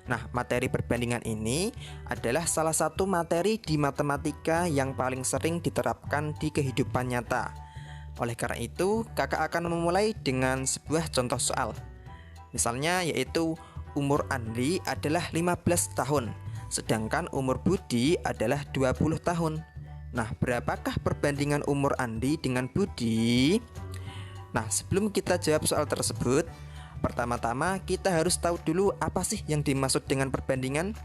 Nah, materi perbandingan ini adalah salah satu materi di matematika yang paling sering diterapkan di kehidupan nyata. Oleh karena itu, kakak akan memulai dengan sebuah contoh soal. Misalnya yaitu umur Andi adalah 15 tahun, sedangkan umur Budi adalah 20 tahun. Nah, berapakah perbandingan umur Andi dengan Budi? Nah, sebelum kita jawab soal tersebut, pertama-tama kita harus tahu dulu apa sih yang dimaksud dengan perbandingan.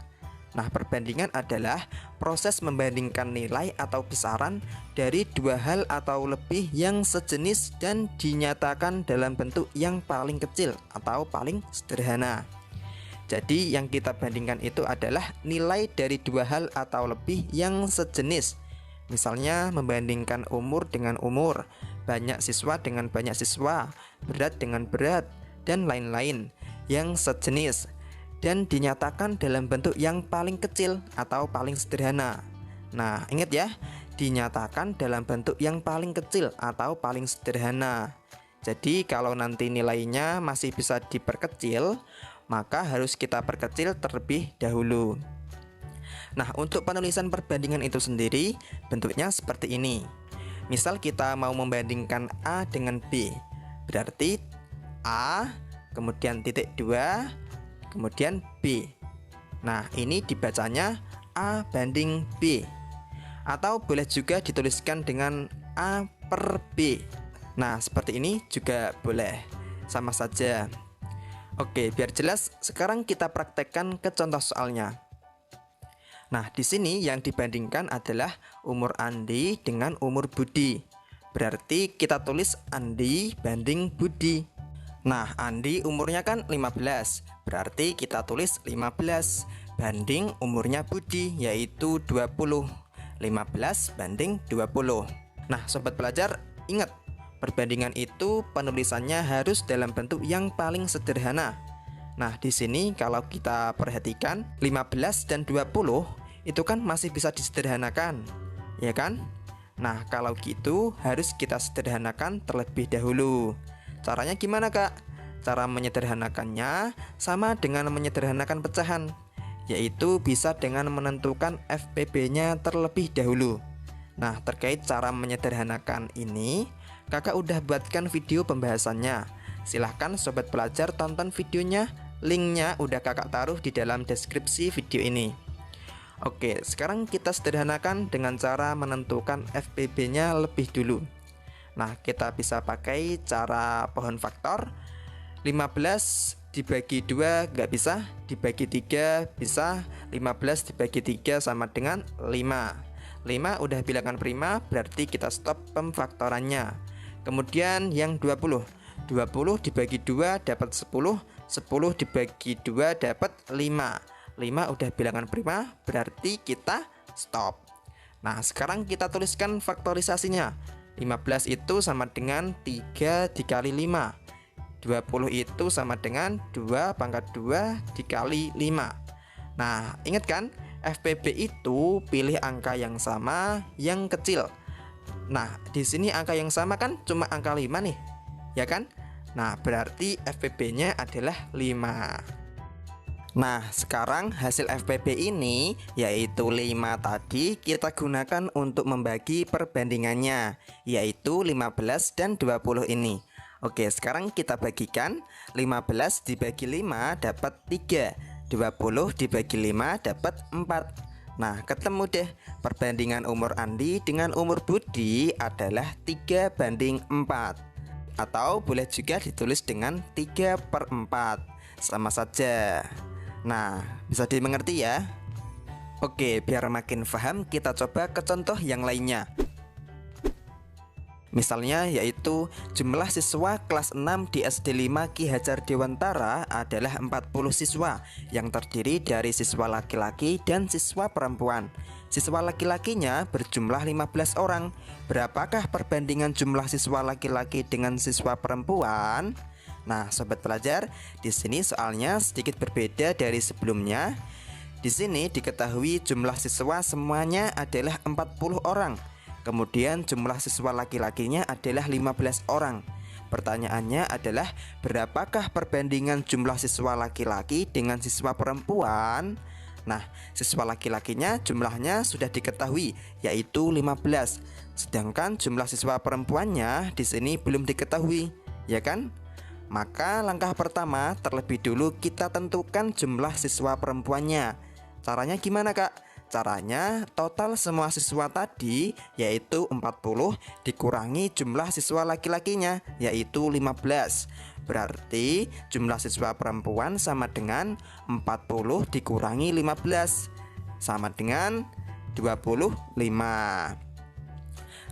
Nah, perbandingan adalah proses membandingkan nilai atau besaran dari dua hal atau lebih yang sejenis dan dinyatakan dalam bentuk yang paling kecil atau paling sederhana. Jadi yang kita bandingkan itu adalah nilai dari dua hal atau lebih yang sejenis. Misalnya membandingkan umur dengan umur, banyak siswa dengan banyak siswa, berat dengan berat, dan lain-lain yang sejenis dan dinyatakan dalam bentuk yang paling kecil atau paling sederhana. Nah, ingat ya, dinyatakan dalam bentuk yang paling kecil atau paling sederhana. Jadi kalau nanti nilainya masih bisa diperkecil, maka harus kita perkecil terlebih dahulu. Nah, untuk penulisan perbandingan itu sendiri bentuknya seperti ini. Misal kita mau membandingkan A dengan B, berarti A, kemudian titik 2, kemudian B. Nah, ini dibacanya A banding B. Atau boleh juga dituliskan dengan A per B. Nah, seperti ini juga boleh, sama saja. Oke, biar jelas, sekarang kita praktekkan ke contoh soalnya. Nah, di sini yang dibandingkan adalah umur Andi dengan umur Budi. Berarti kita tulis Andi banding Budi. Nah, Andi umurnya kan 15. Berarti kita tulis 15 banding umurnya Budi, yaitu 20. 15 banding 20. Nah, sobat pelajar, ingat, perbandingan itu penulisannya harus dalam bentuk yang paling sederhana. Nah, di sini kalau kita perhatikan 15 dan 20 itu kan masih bisa disederhanakan, ya kan? Nah, kalau gitu harus kita sederhanakan terlebih dahulu. Caranya gimana, Kak? Cara menyederhanakannya sama dengan menyederhanakan pecahan, yaitu bisa dengan menentukan FPB-nya terlebih dahulu. Nah, terkait cara menyederhanakan ini, kakak udah buatkan video pembahasannya. Silahkan sobat pelajar tonton videonya. Linknya udah kakak taruh di dalam deskripsi video ini. Oke, sekarang kita sederhanakan dengan cara menentukan FPB-nya lebih dulu. Nah, kita bisa pakai cara pohon faktor. 15 dibagi 2 nggak bisa, dibagi 3 bisa. 15 dibagi 3 sama dengan 5. 5 udah bilangan prima, berarti kita stop pemfaktorannya. Kemudian yang 20 dibagi 2 dapat 10. 10 dibagi 2 dapat 5. 5 udah bilangan prima, berarti kita stop. Nah, sekarang kita tuliskan faktorisasinya. 15 itu sama dengan 3 dikali 5. 20 itu sama dengan 2 pangkat 2 dikali 5. Nah, ingat kan, FPB itu pilih angka yang sama, yang kecil. Nah, di sini angka yang sama kan cuma angka 5 nih, ya kan? Nah, berarti FPB-nya adalah 5. Nah, sekarang hasil FPB ini, yaitu 5 tadi, kita gunakan untuk membagi perbandingannya, yaitu 15 dan 20 ini. Oke, sekarang kita bagikan. 15 dibagi 5 dapat 3. 20 dibagi 5 dapat 4. Nah, ketemu deh, perbandingan umur Andi dengan umur Budi adalah 3 banding 4. Atau boleh juga ditulis dengan 3 per 4. Sama saja. Nah, bisa dimengerti ya? Oke, biar makin paham, kita coba ke contoh yang lainnya. Misalnya yaitu jumlah siswa kelas 6 di SD 5 Ki Hajar Dewantara adalah 40 siswa yang terdiri dari siswa laki-laki dan siswa perempuan. Siswa laki-lakinya berjumlah 15 orang. Berapakah perbandingan jumlah siswa laki-laki dengan siswa perempuan? Nah, sobat pelajar, di sini soalnya sedikit berbeda dari sebelumnya. Di sini diketahui jumlah siswa semuanya adalah 40 orang. Kemudian jumlah siswa laki-lakinya adalah 15 orang. Pertanyaannya adalah berapakah perbandingan jumlah siswa laki-laki dengan siswa perempuan? Nah, siswa laki-lakinya jumlahnya sudah diketahui, yaitu 15. Sedangkan jumlah siswa perempuannya di sini belum diketahui, ya kan? Maka langkah pertama, terlebih dulu kita tentukan jumlah siswa perempuannya. Caranya gimana, Kak? Caranya total semua siswa tadi yaitu 40 dikurangi jumlah siswa laki-lakinya yaitu 15. Berarti jumlah siswa perempuan sama dengan 40 dikurangi 15 sama dengan 25.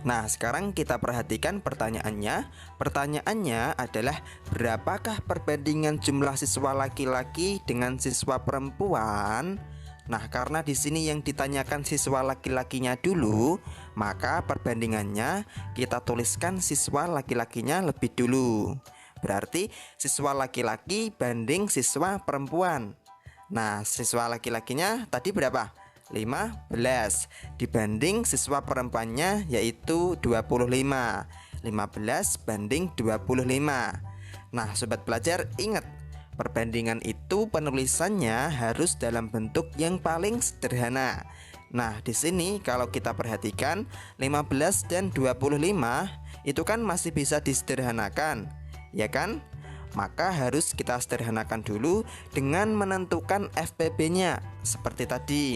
Nah, sekarang kita perhatikan pertanyaannya. Pertanyaannya adalah berapakah perbandingan jumlah siswa laki-laki dengan siswa perempuan? Nah, karena di sini yang ditanyakan siswa laki-lakinya dulu, maka perbandingannya kita tuliskan siswa laki-lakinya lebih dulu. Berarti siswa laki-laki banding siswa perempuan. Nah, siswa laki-lakinya tadi berapa? 15 dibanding siswa perempuannya yaitu 25. 15 banding 25. Nah, sobat pelajar ingat, perbandingan itu penulisannya harus dalam bentuk yang paling sederhana. Nah, di sini kalau kita perhatikan 15 dan 25 itu kan masih bisa disederhanakan, ya kan? Maka harus kita sederhanakan dulu dengan menentukan FPB-nya seperti tadi.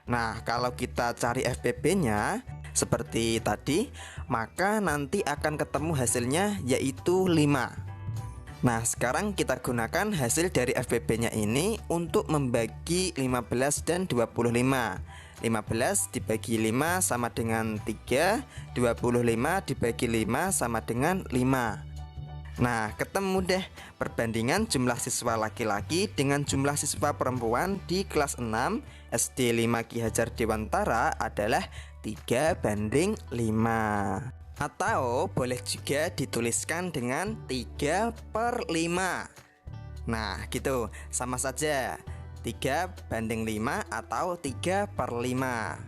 Nah, kalau kita cari FPB-nya seperti tadi, maka nanti akan ketemu hasilnya yaitu 5. Nah, sekarang kita gunakan hasil dari FPB-nya ini untuk membagi 15 dan 25. 15 dibagi 5 sama dengan 3, 25 dibagi 5 sama dengan 5. Nah, ketemu deh perbandingan jumlah siswa laki-laki dengan jumlah siswa perempuan di kelas 6 SD 5 Ki Hajar Dewantara adalah 3:5. Atau boleh juga dituliskan dengan 3/5. Nah, gitu, sama saja 3:5 atau 3/5.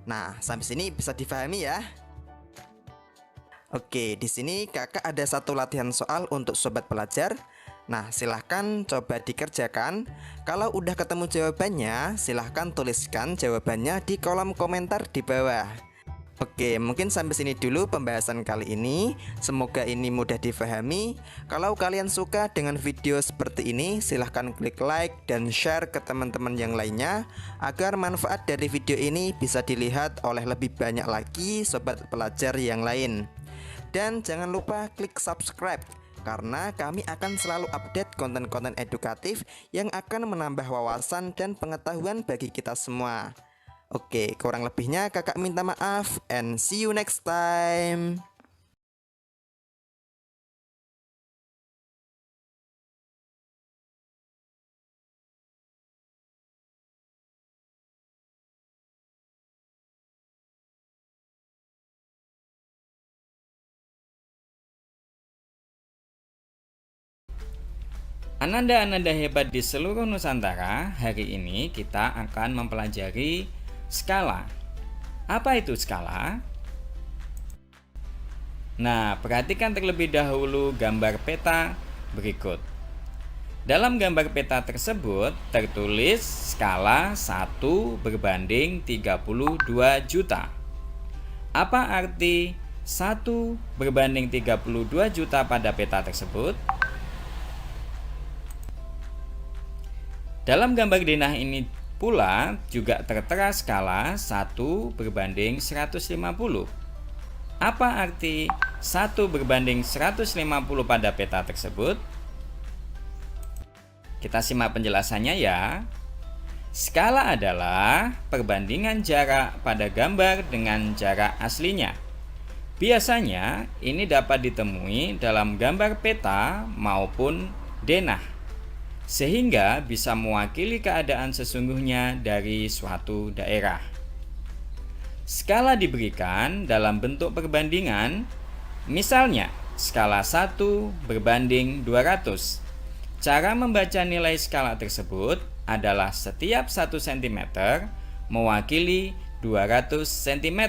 Nah, sampai sini bisa difahami ya. Oke, di sini kakak ada satu latihan soal untuk sobat pelajar. Nah, silahkan coba dikerjakan. Kalau udah ketemu jawabannya, silahkan tuliskan jawabannya di kolom komentar di bawah. Oke, mungkin sampai sini dulu pembahasan kali ini. Semoga ini mudah difahami. Kalau kalian suka dengan video seperti ini, silahkan klik like dan share ke teman-teman yang lainnya, agar manfaat dari video ini bisa dilihat oleh lebih banyak lagi sobat pelajar yang lain. Dan jangan lupa klik subscribe, karena kami akan selalu update konten-konten edukatif yang akan menambah wawasan dan pengetahuan bagi kita semua. Oke, kurang lebihnya kakak minta maaf, and see you next time. Ananda-ananda hebat di seluruh Nusantara, hari ini kita akan mempelajari skala. Apa itu skala? Nah, perhatikan terlebih dahulu gambar peta berikut. Dalam gambar peta tersebut tertulis skala 1 berbanding 32 juta. Apa arti 1 berbanding 32 juta pada peta tersebut? Dalam gambar denah ini pula juga tertera skala 1 berbanding 150. Apa arti 1 berbanding 150 pada peta tersebut? Kita simak penjelasannya ya. Skala adalah perbandingan jarak pada gambar dengan jarak aslinya. Biasanya ini dapat ditemui dalam gambar peta maupun denah, sehingga bisa mewakili keadaan sesungguhnya dari suatu daerah. Skala diberikan dalam bentuk perbandingan, misalnya skala 1 berbanding 200. Cara membaca nilai skala tersebut adalah setiap 1 cm mewakili 200 cm.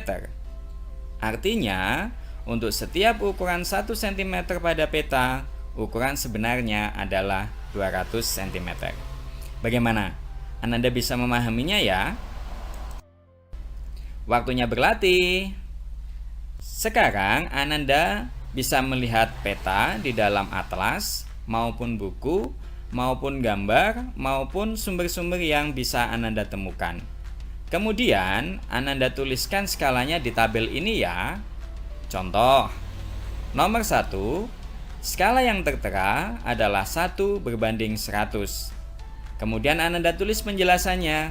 Artinya, untuk setiap ukuran 1 cm pada peta, ukuran sebenarnya adalah 200 cm. Bagaimana? Ananda bisa memahaminya ya? Waktunya berlatih. Sekarang Ananda bisa melihat peta di dalam atlas, maupun buku, maupun gambar, maupun sumber-sumber yang bisa Ananda temukan. Kemudian Ananda tuliskan skalanya di tabel ini ya. Contoh, nomor 1, skala yang tertera adalah 1/100. Kemudian Ananda tulis penjelasannya.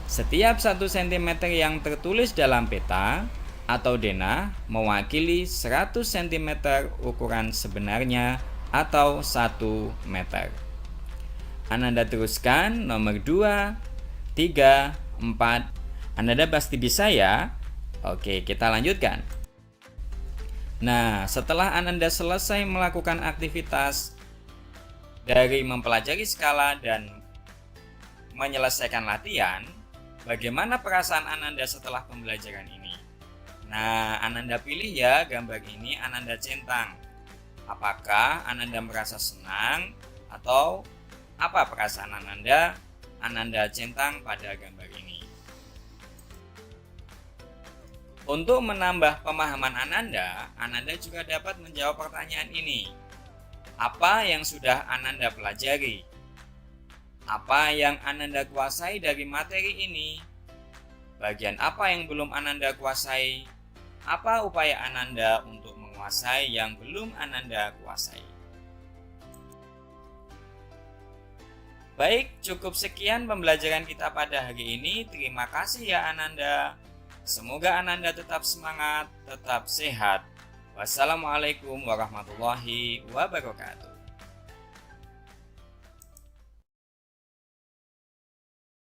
Setiap 1 cm yang tertulis dalam peta atau denah mewakili 100 cm ukuran sebenarnya atau 1 meter. Ananda teruskan nomor 2, 3, 4. Ananda pasti bisa ya? Oke, kita lanjutkan. Nah, setelah Ananda selesai melakukan aktivitas dari mempelajari skala dan menyelesaikan latihan, bagaimana perasaan Ananda setelah pembelajaran ini? Nah, Ananda pilih ya gambar ini Ananda centang. Apakah Ananda merasa senang atau apa perasaan Ananda centang pada gambar ini? Untuk menambah pemahaman Ananda juga dapat menjawab pertanyaan ini. Apa yang sudah Ananda pelajari? Apa yang Ananda kuasai dari materi ini? Bagian apa yang belum Ananda kuasai? Apa upaya Ananda untuk menguasai yang belum Ananda kuasai? Baik, cukup sekian pembelajaran kita pada hari ini. Terima kasih ya Ananda. Semoga Ananda tetap semangat, tetap sehat. Wassalamualaikum warahmatullahi wabarakatuh.